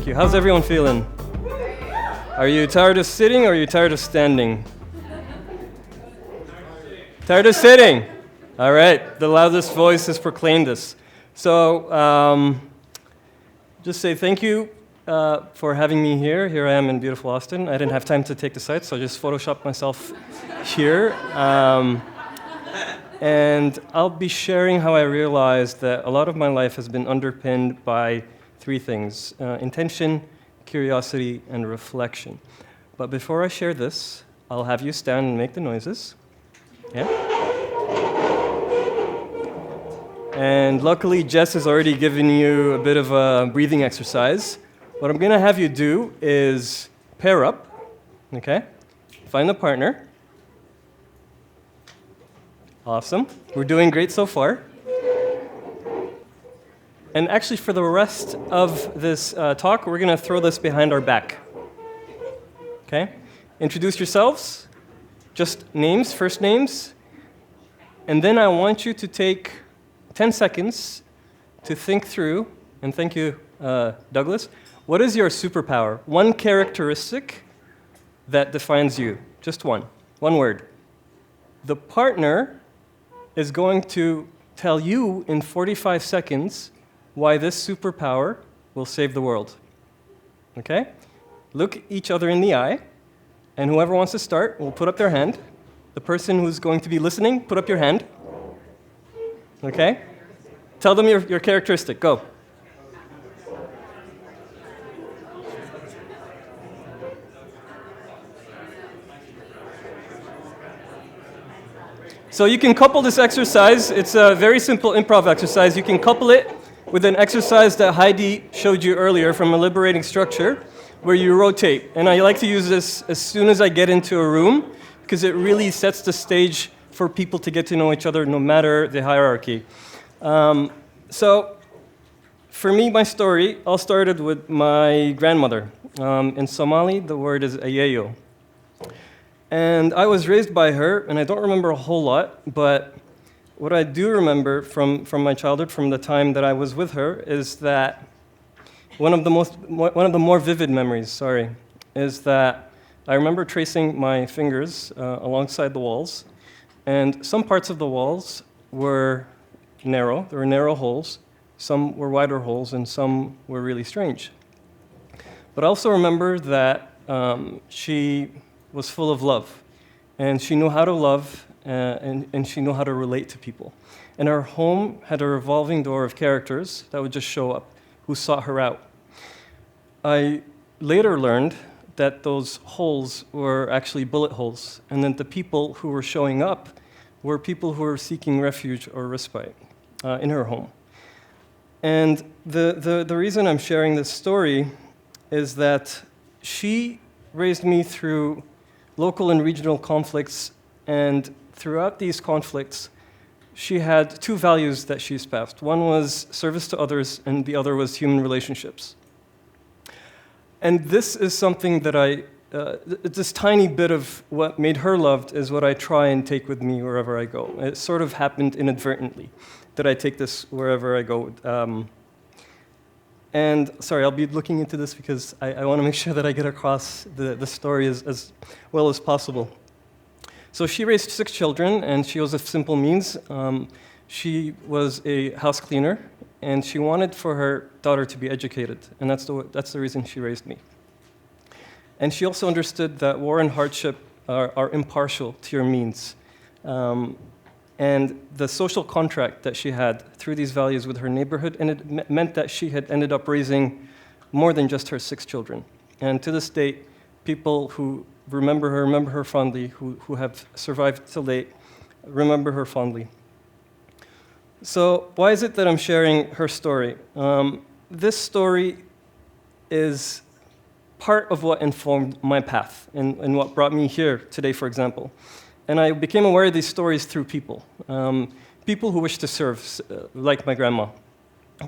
Thank you. How's everyone feeling? Are you tired of sitting or are you tired of standing? Tired of sitting? All right, the loudest voice has proclaimed this. So, just say thank you for having me here. Here I am in beautiful Austin. I didn't have time to take the site, so I just photoshopped myself here. And I'll be sharing how I realized that a lot of my life has been underpinned by three things: intention, curiosity, and reflection. But before I share this, I'll have you stand and make the noises. Yeah? And luckily, Jess has already given you a bit of a breathing exercise. What I'm going to have you do is pair up, okay? Find a partner. Awesome. We're doing great so far. And actually, for the rest of this talk, we're going to throw this behind our back. Okay? Introduce yourselves, just names, first names, and then I want you to take 10 seconds to think through, and thank you, Douglas, what is your superpower? One characteristic that defines you. Just one word. The partner is going to tell you in 45 seconds why this superpower will save the world. Okay? Look each other in the eye, and whoever wants to start will put up their hand. The person who's going to be listening, put up your hand. Okay? Tell them your characteristic. Go. So you can couple this exercise. It's a very simple improv exercise. You can couple it with an exercise that Heidi showed you earlier from a liberating structure, where you rotate. And I like to use this as soon as I get into a room, because it really sets the stage for people to get to know each other no matter the hierarchy. So for me, my story all started with my grandmother. In Somali, the word is ayeyo. And I was raised by her, and I don't remember a whole lot, but what I do remember from my childhood, from the time that I was with her, is that one of the more vivid memories, is that I remember tracing my fingers alongside the walls, and some parts of the walls were narrow. There were narrow holes. Some were wider holes, and some were really strange. But I also remember that she was full of love, and she knew how to love, and she knew how to relate to people. And her home had a revolving door of characters that would just show up, who sought her out. I later learned that those holes were actually bullet holes, and that the people who were showing up were people who were seeking refuge or respite in her home. And the reason I'm sharing this story is that she raised me through local and regional conflicts, and throughout these conflicts, she had two values that she espoused. One was service to others, and the other was human relationships. And this is something that this tiny bit of what made her loved is what I try and take with me wherever I go. It sort of happened inadvertently that I take this wherever I go. And sorry, I'll be looking into this because I want to make sure that I get across the story as well as possible. So she raised 6 children, and she was of simple means. She was a house cleaner, and she wanted for her daughter to be educated, and that's the reason she raised me. And she also understood that war and hardship are impartial to your means. And the social contract that she had through these values with her neighborhood, and it meant that she had ended up raising more than just her 6 children. And to this date, people who remember her fondly, who have survived till date, remember her fondly. So why is it that I'm sharing her story? This story is part of what informed my path and what brought me here today, for example. And I became aware of these stories through people. People who wish to serve, like my grandma.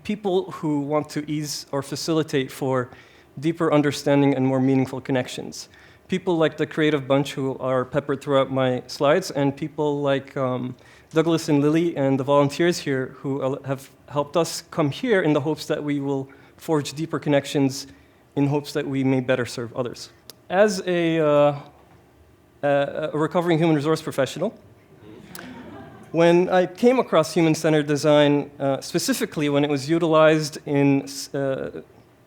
People who want to ease or facilitate for deeper understanding and more meaningful connections. People like the creative bunch who are peppered throughout my slides, and people like Douglas and Lily and the volunteers here who have helped us come here in the hopes that we will forge deeper connections in hopes that we may better serve others. As a recovering human resource professional, when I came across human-centered design, specifically when it was utilized in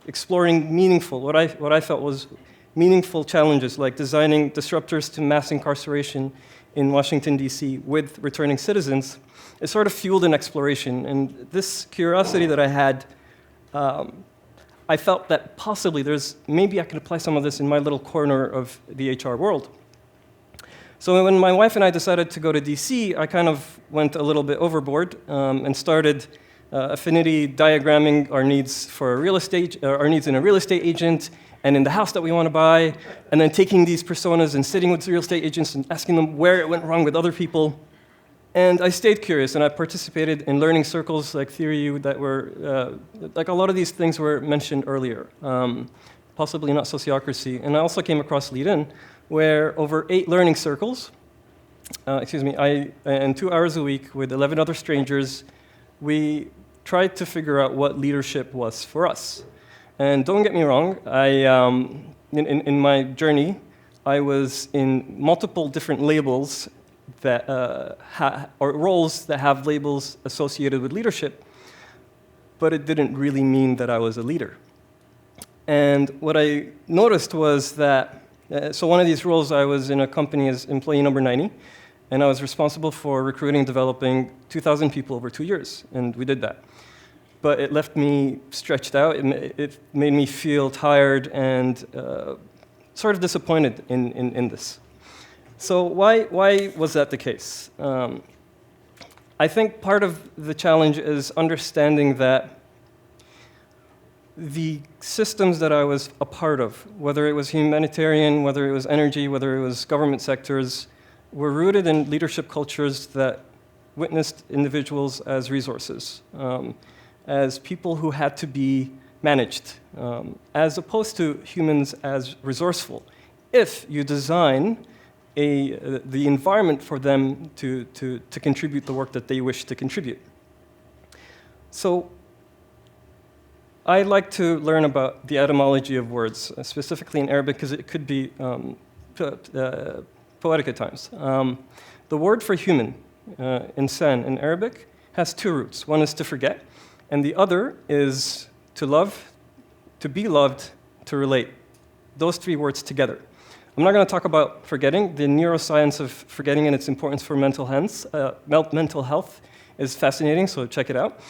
exploring meaningful, what I felt was meaningful challenges, like designing disruptors to mass incarceration in Washington, D.C. with returning citizens, it sort of fueled an exploration. And this curiosity that I had, I felt that possibly maybe I could apply some of this in my little corner of the HR world. So when my wife and I decided to go to DC, I kind of went a little bit overboard and started affinity diagramming our needs for our needs in a real estate agent and in the house that we want to buy, and then taking these personas and sitting with real estate agents and asking them where it went wrong with other people. And I stayed curious, and I participated in learning circles like Theory U that were, like a lot of these things were mentioned earlier, possibly not sociocracy. And I also came across Lead In, where over 8 learning circles, and 2 hours a week with 11 other strangers, we tried to figure out what leadership was for us. And don't get me wrong, in my journey, I was in multiple different labels that or roles that have labels associated with leadership, but it didn't really mean that I was a leader. And what I noticed was that, so one of these roles, I was in a company as employee number 90, and I was responsible for recruiting and developing 2,000 people over 2 years, and we did that. But it left me stretched out. It made me feel tired and sort of disappointed in this. So why was that the case? I think part of the challenge is understanding that the systems that I was a part of, whether it was humanitarian, whether it was energy, whether it was government sectors, were rooted in leadership cultures that witnessed individuals as resources, as people who had to be managed, as opposed to humans as resourceful. If you design the environment for them to contribute the work that they wish to contribute. So I like to learn about the etymology of words, specifically in Arabic, because it could be poetic at times. The word for human, insan, in Arabic, has 2 roots. One is to forget, and the other is to love, to be loved, to relate. Those 3 words together. I'm not going to talk about forgetting. The neuroscience of forgetting and its importance for mental health is fascinating, so check it out.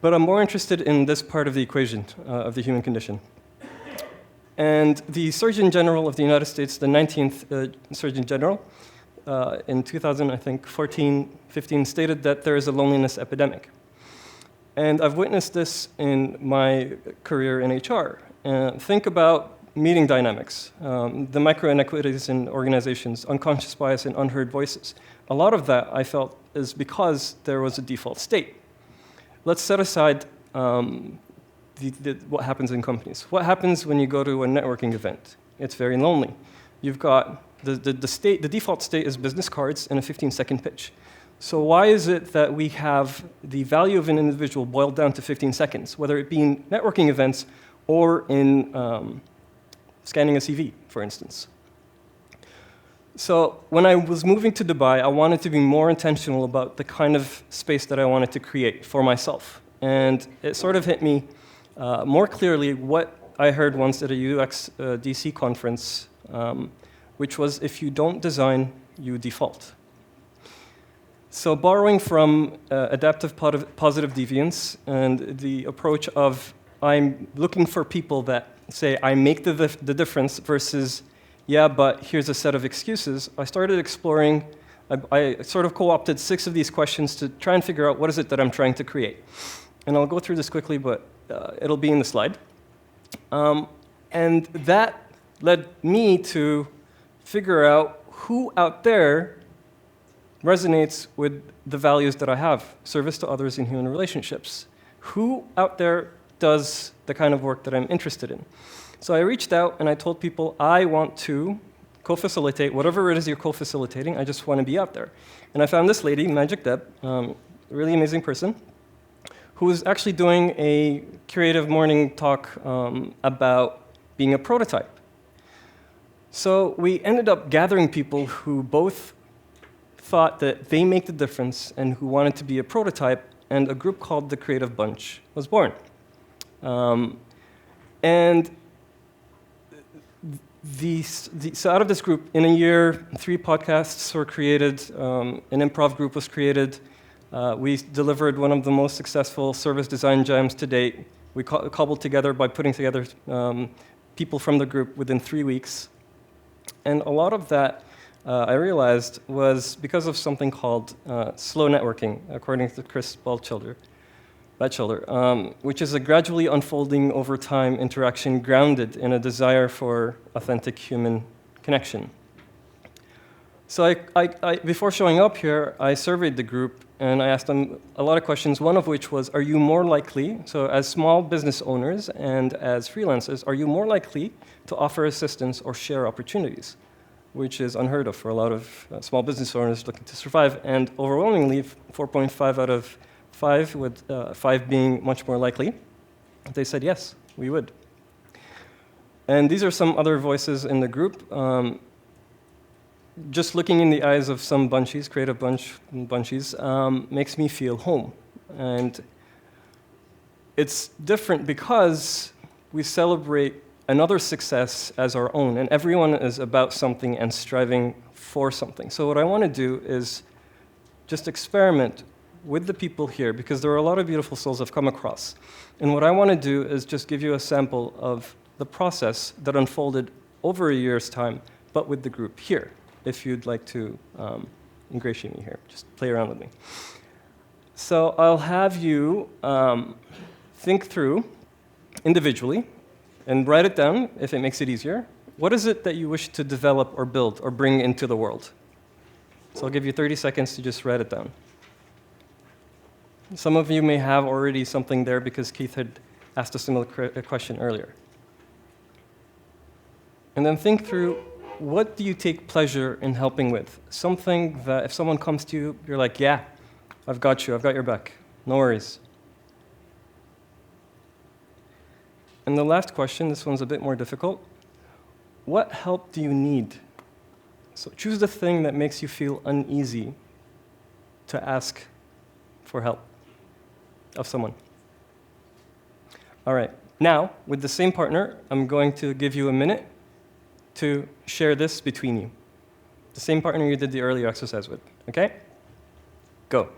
But I'm more interested in this part of the equation of the human condition. And the Surgeon General of the United States, the 19th Surgeon General, in 2014-15, stated that there is a loneliness epidemic. And I've witnessed this in my career in HR. Think about meeting dynamics, the micro inequities in organizations, unconscious bias and unheard voices. A lot of that, I felt, is because there was a default state. Let's set aside what happens in companies. What happens when you go to a networking event? It's very lonely. You've got the default state is business cards and a 15-second pitch. So why is it that we have the value of an individual boiled down to 15 seconds, whether it be in networking events or in scanning a CV, for instance? So when I was moving to Dubai, I wanted to be more intentional about the kind of space that I wanted to create for myself. And it sort of hit me more clearly what I heard once at a UX DC conference, which was, if you don't design, you default. So borrowing from adaptive positive deviance and the approach of I'm looking for people that say I make the difference versus, yeah, but here's a set of excuses, I started exploring, I sort of co-opted 6 of these questions to try and figure out what is it that I'm trying to create. And I'll go through this quickly, but it'll be in the slide. And that led me to figure out who out there resonates with the values that I have, service to others in human relationships. Who out there does the kind of work that I'm interested in? So I reached out and I told people, I want to co-facilitate whatever it is you're co-facilitating, I just want to be out there. And I found this lady, Magic Deb, a really amazing person, who was actually doing a creative morning talk about being a prototype. So we ended up gathering people who both thought that they make the difference and who wanted to be a prototype, and a group called the Creative Bunch was born. And so out of this group, in a year, 3 podcasts were created, an improv group was created. We delivered one of the most successful service design jams to date. We cobbled together by putting together people from the group within 3 weeks. And a lot of that, I realized, was because of something called slow networking, according to Chris Batchelder, which is a gradually unfolding over time interaction grounded in a desire for authentic human connection. So before showing up here, I surveyed the group and I asked them a lot of questions, one of which was, are you more likely, so as small business owners and as freelancers, are you more likely to offer assistance or share opportunities? Which is unheard of for a lot of small business owners looking to survive. And overwhelmingly, 4.5 out of 5, with 5 being much more likely, they said yes, we would. And these are some other voices in the group. Just looking in the eyes of some bunchies, creative bunchies, makes me feel home. And it's different because we celebrate another success as our own, and everyone is about something and striving for something. So what I want to do is just experiment with the people here, because there are a lot of beautiful souls I've come across. And what I want to do is just give you a sample of the process that unfolded over a year's time, but with the group here. If you'd like to ingratiate me here, just play around with me. So I'll have you think through individually and write it down if it makes it easier. What is it that you wish to develop or build or bring into the world? So I'll give you 30 seconds to just write it down. Some of you may have already something there because Keith had asked a similar question earlier. And then think through, what do you take pleasure in helping with? Something that if someone comes to you, you're like, yeah, I've got you, I've got your back, no worries. And the last question, this one's a bit more difficult. What help do you need? So choose the thing that makes you feel uneasy to ask for help of someone. All right, now, with the same partner, I'm going to give you a minute to share this between you. The same partner you did the earlier exercise with, okay? Go.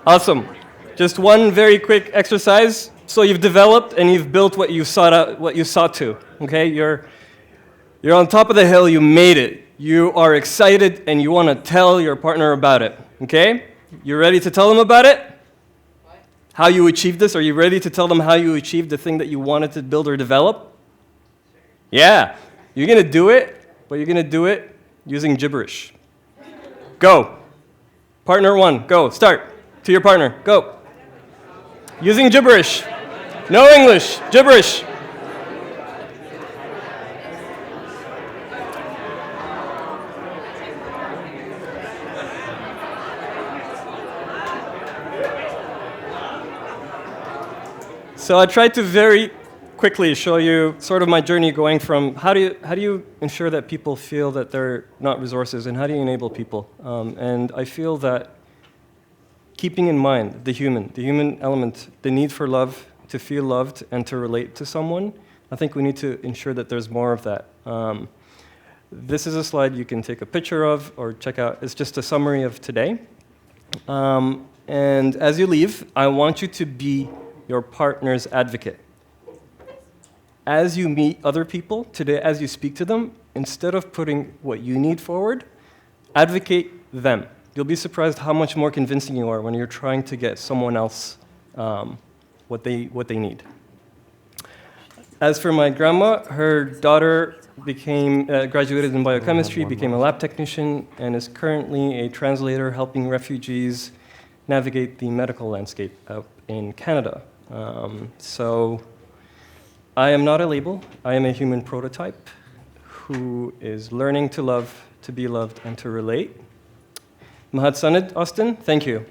Awesome. Just one very quick exercise. So you've developed and you've built what you sought to. Okay, you're on top of the hill. You made it. You are excited and you want to tell your partner about it. Okay, you ready to tell them about it? What? How you achieved this? Are you ready to tell them how you achieved the thing that you wanted to build or develop? Sure. Yeah, you're gonna do it, but you're gonna do it using gibberish. Go. Partner 1, go. Start. To your partner, go. Using gibberish. No English, gibberish. So I tried to very quickly show you sort of my journey going from how do you ensure that people feel that they're not resources, and how do you enable people? And I feel that keeping in mind the human element, the need for love, to feel loved and to relate to someone, I think we need to ensure that there's more of that. This is a slide you can take a picture of or check out. It's just a summary of today. And as you leave, I want you to be your partner's advocate. As you meet other people today, as you speak to them, instead of putting what you need forward, advocate them. You'll be surprised how much more convincing you are when you're trying to get someone else what they need. As for my grandma, her daughter graduated in biochemistry, became a lab technician, and is currently a translator helping refugees navigate the medical landscape out in Canada. So I am not a label. I am a human prototype who is learning to love, to be loved, and to relate. Mahad Sanad, Austin, thank you.